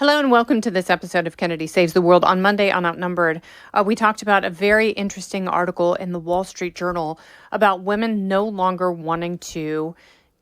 Hello and welcome to this episode of Kennedy Saves the World. On Monday on Outnumbered, we talked about a very interesting article in the Wall Street Journal about women no longer wanting to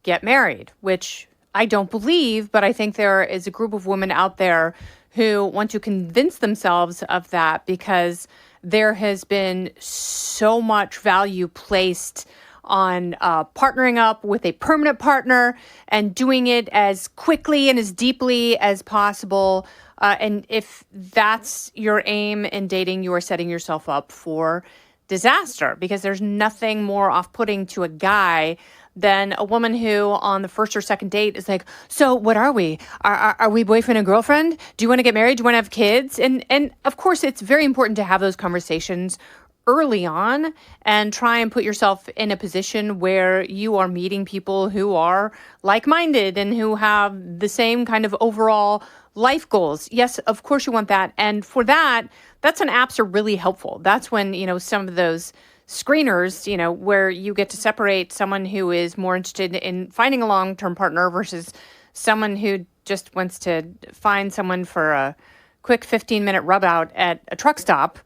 get married, which I don't believe, but I think there is a group of women out there who want to convince themselves of that because there has been so much value placed on partnering up with a permanent partner and doing it as quickly and as deeply as possible. And if that's your aim in dating, you are setting yourself up for disaster because there's nothing more off-putting to a guy than a woman who on the first or second date is like, so what are we? Are we boyfriend and girlfriend? Do you want to get married? Do you want to have kids? And of course, it's very important to have those conversations early on and try and put yourself in a position where you are meeting people who are like-minded and who have the same kind of overall life goals. Yes, of course you want that. And for that, that's when apps are really helpful. That's when, some of those screeners, where you get to separate someone who is more interested in finding a long-term partner versus someone who just wants to find someone for a quick 15-minute rub out at a truck stop.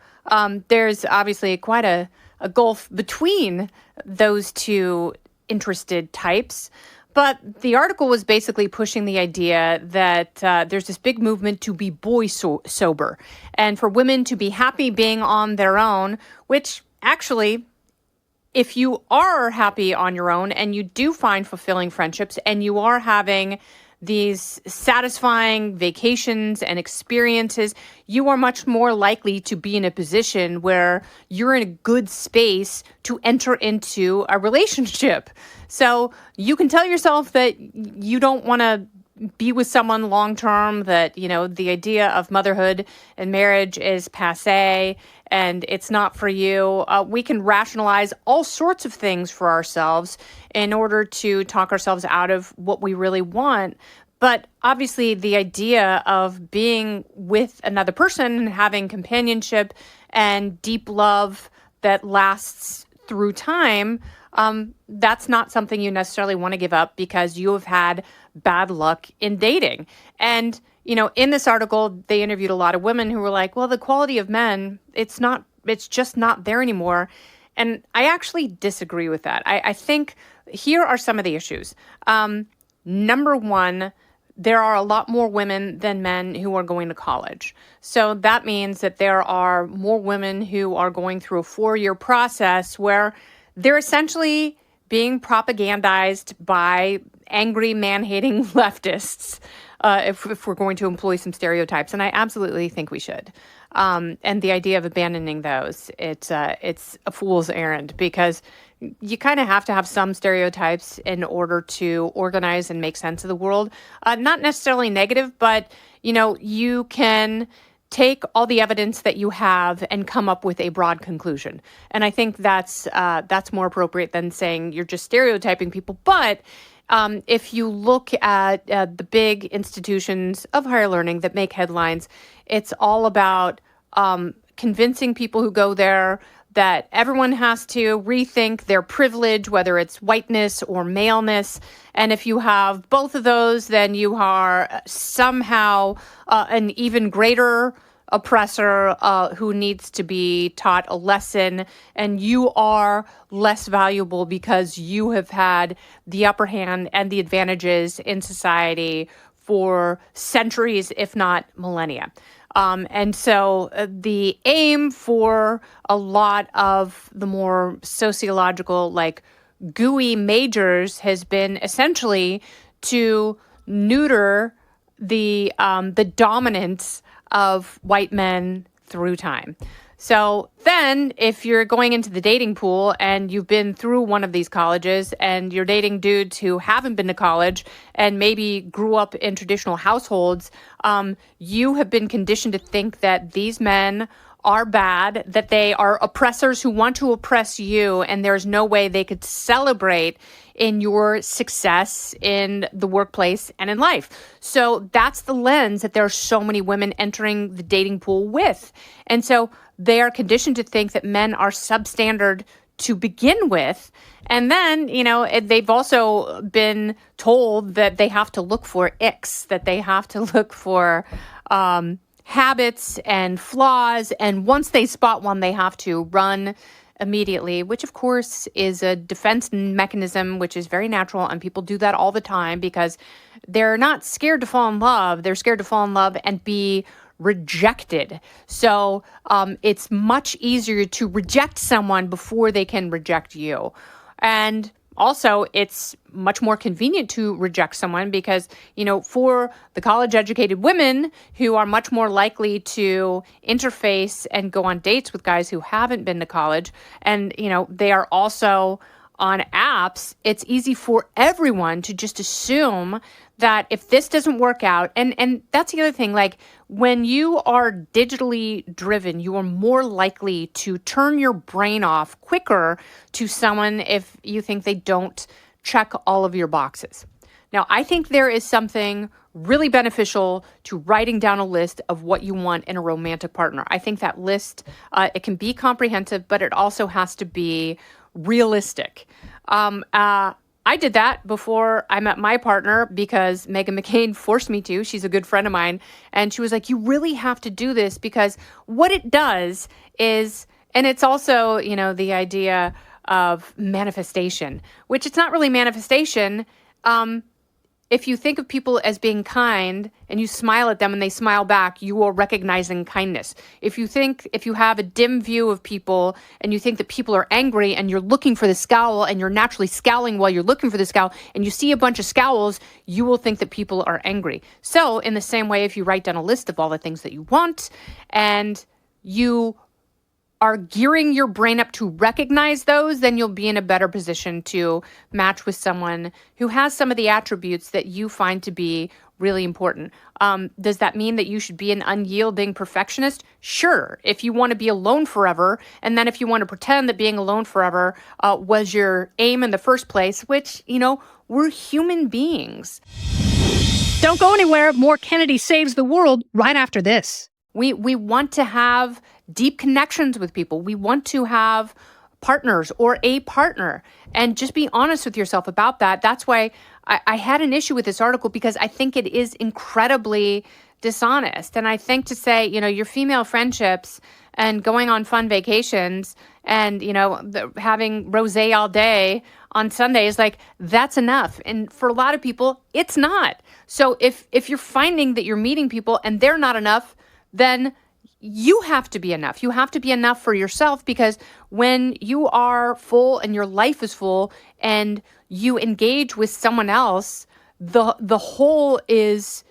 There's obviously quite a gulf between those two interested types. But the article was basically pushing the idea that there's this big movement to be sober and for women to be happy being on their own, which actually, if you are happy on your own and you do find fulfilling friendships and you are having these satisfying vacations and experiences, you are much more likely to be in a position where you're in a good space to enter into a relationship. So you can tell yourself that you don't want to be with someone long term, that, the idea of motherhood and marriage is passé and it's not for you. We can rationalize all sorts of things for ourselves in order to talk ourselves out of what we really want. But obviously, the idea of being with another person and having companionship and deep love that lasts through time, that's not something you necessarily want to give up because you have had bad luck in dating. And, in this article, they interviewed a lot of women who were like, well, the quality of men, it's just not there anymore. And I actually disagree with that. I think here are some of the issues. Number one, there are a lot more women than men who are going to college. So that means that there are more women who are going through a 4-year process where they're essentially being propagandized by angry, man-hating leftists, if we're going to employ some stereotypes. And I absolutely think we should. And the idea of abandoning those, it's a fool's errand because you kind of have to have some stereotypes in order to organize and make sense of the world. Not necessarily negative, but, you can take all the evidence that you have and come up with a broad conclusion. And I think that's more appropriate than saying you're just stereotyping people. But if you look at the big institutions of higher learning that make headlines, it's all about convincing people who go there that everyone has to rethink their privilege, whether it's whiteness or maleness. And if you have both of those, then you are somehow an even greater oppressor who needs to be taught a lesson, and you are less valuable because you have had the upper hand and the advantages in society for centuries, if not millennia. And so the aim for a lot of the more sociological, gooey majors has been essentially to neuter the dominance of white men through time. So then if you're going into the dating pool and you've been through one of these colleges and you're dating dudes who haven't been to college and maybe grew up in traditional households, you have been conditioned to think that these men are bad, that they are oppressors who want to oppress you, and there's no way they could celebrate in your success in the workplace and in life. So that's the lens that there are so many women entering the dating pool with. And so they are conditioned to think that men are substandard to begin with. And then, they've also been told that they have to look for icks, that they have to look for habits and flaws. And once they spot one, they have to run immediately, which of course is a defense mechanism, which is very natural. And people do that all the time because they're not scared to fall in love. They're scared to fall in love and be rejected. So it's much easier to reject someone before they can reject you. And also, it's much more convenient to reject someone because, for the college educated women who are much more likely to interface and go on dates with guys who haven't been to college, and, they are also on apps, it's easy for everyone to just assume that if this doesn't work out, and that's the other thing, like when you are digitally driven, you are more likely to turn your brain off quicker to someone if you think they don't check all of your boxes. Now, I think there is something really beneficial to writing down a list of what you want in a romantic partner. I think that list, it can be comprehensive, but it also has to be realistic. I did that before I met my partner because Meghan McCain forced me to. She's a good friend of mine. And she was like, you really have to do this because what it does is, and it's also, the idea of manifestation, which it's not really manifestation. If you think of people as being kind and you smile at them and they smile back, you are recognizing kindness. If you have a dim view of people and you think that people are angry and you're looking for the scowl and you're naturally scowling while you're looking for the scowl and you see a bunch of scowls, you will think that people are angry. So in the same way, if you write down a list of all the things that you want and you are gearing your brain up to recognize those, then you'll be in a better position to match with someone who has some of the attributes that you find to be really important. Does that mean that you should be an unyielding perfectionist? Sure, if you want to be alone forever, and then if you want to pretend that being alone forever was your aim in the first place, which, we're human beings. Don't go anywhere. More Kennedy Saves the World right after this. We want to have deep connections with people. We want to have partners or a partner, and just be honest with yourself about that. That's why I had an issue with this article, because I think it is incredibly dishonest. And I think to say, your female friendships and going on fun vacations and, having rosé all day on Sundays, like that's enough. And for a lot of people, it's not. So if you're finding that you're meeting people and they're not enough, then you have to be enough. You have to be enough for yourself, because when you are full and your life is full and you engage with someone else, the whole is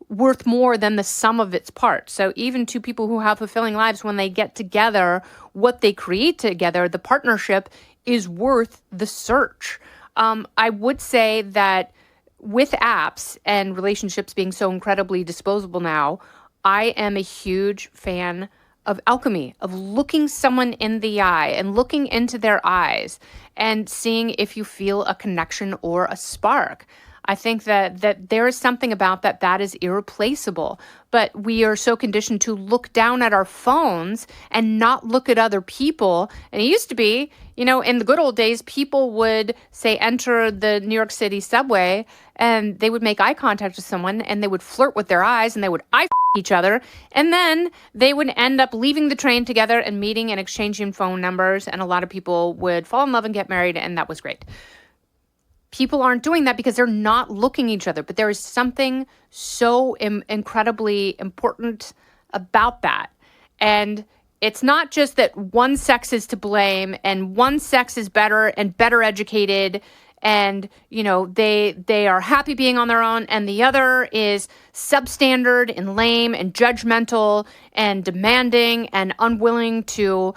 worth more than the sum of its parts. So even two people who have fulfilling lives, when they get together, what they create together, the partnership is worth the search. I would say that with apps and relationships being so incredibly disposable now, I am a huge fan of alchemy, of looking someone in the eye and looking into their eyes and seeing if you feel a connection or a spark. I think that there is something about that is irreplaceable. But we are so conditioned to look down at our phones and not look at other people. And it used to be, in the good old days, people would say, enter the New York City subway, and they would make eye contact with someone and they would flirt with their eyes and they would each other. And then they would end up leaving the train together and meeting and exchanging phone numbers. And a lot of people would fall in love and get married. And that was great. People aren't doing that because they're not looking at each other. But there is something so incredibly important about that. And it's not just that one sex is to blame and one sex is better and better educated and, they are happy being on their own, and the other is substandard and lame and judgmental and demanding and unwilling to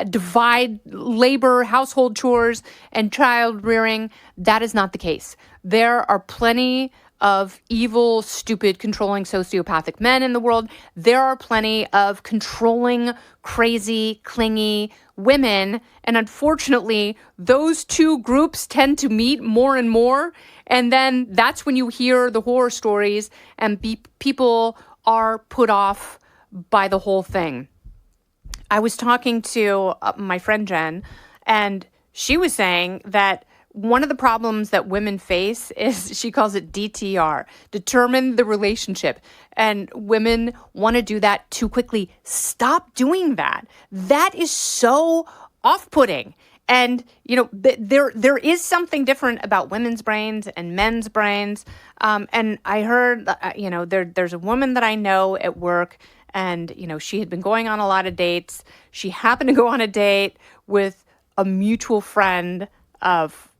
divide labor, household chores, and child rearing. That is not the case. There are plenty of evil, stupid, controlling, sociopathic men in the world. There are plenty of controlling, crazy, clingy women. And unfortunately, those two groups tend to meet more and more. And then that's when you hear the horror stories and people are put off by the whole thing. I was talking to my friend Jen, and she was saying that one of the problems that women face is, she calls it DTR, determine the relationship. And women want to do that too quickly. Stop doing that. That is so off-putting. And, there is something different about women's brains and men's brains. And I heard, there's a woman that I know at work, and, she had been going on a lot of dates. She happened to go on a date with a mutual friend of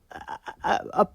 a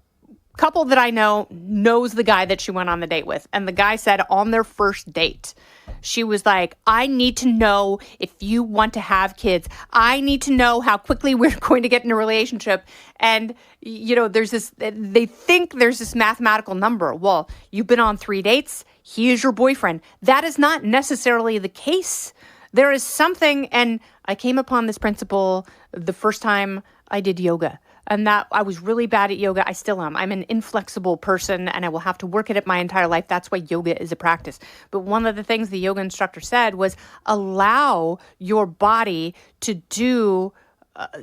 couple that I know knows the guy that she went on the date with. And the guy said on their first date, she was like, I need to know if you want to have kids. I need to know how quickly we're going to get in a relationship. And, they think there's this mathematical number. Well, you've been on 3 dates. He is your boyfriend. That is not necessarily the case. There is something, and I came upon this principle the first time I did yoga. And that I was really bad at yoga. I still am. I'm an inflexible person, and I will have to work at it my entire life. That's why yoga is a practice. But one of the things the yoga instructor said was allow your body to do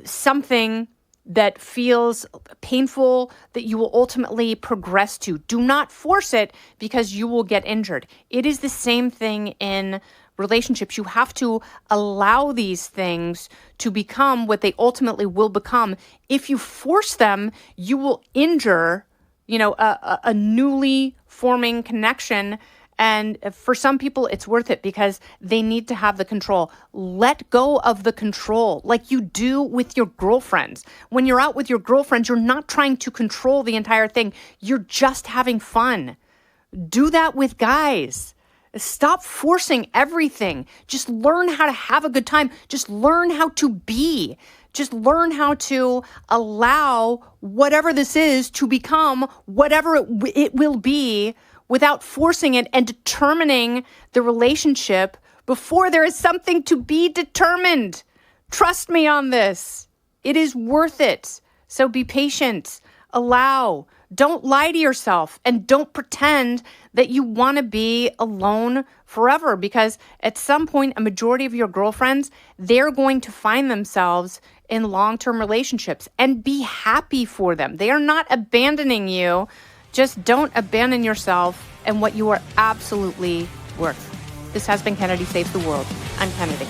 something that feels painful, that you will ultimately progress to. Do not force it, because you will get injured. It is the same thing in relationships. You have to allow these things to become what they ultimately will become. If you force them, you will injure, a newly forming connection. And for some people, it's worth it because they need to have the control. Let go of the control like you do with your girlfriends. When you're out with your girlfriends, you're not trying to control the entire thing. You're just having fun. Do that with guys. Stop forcing everything. Just learn how to have a good time. Just learn how to be. Just learn how to allow whatever this is to become whatever it will be without forcing it and determining the relationship before there is something to be determined. Trust me on this. It is worth it. So be patient. Allow. Don't lie to yourself, and don't pretend that you want to be alone forever, because at some point, a majority of your girlfriends, they're going to find themselves in long-term relationships, and be happy for them. They are not abandoning you. Just don't abandon yourself and what you are absolutely worth. This has been Kennedy Saves the World. I'm Kennedy.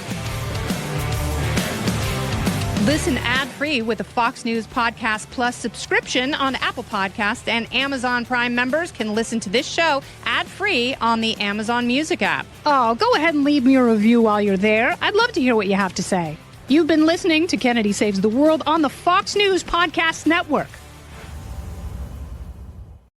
Listen ad-free with the Fox News Podcast Plus subscription on Apple Podcasts, and Amazon Prime members can listen to this show ad-free on the Amazon Music app. Oh, go ahead and leave me a review while you're there. I'd love to hear what you have to say. You've been listening to Kennedy Saves the World on the Fox News Podcast Network.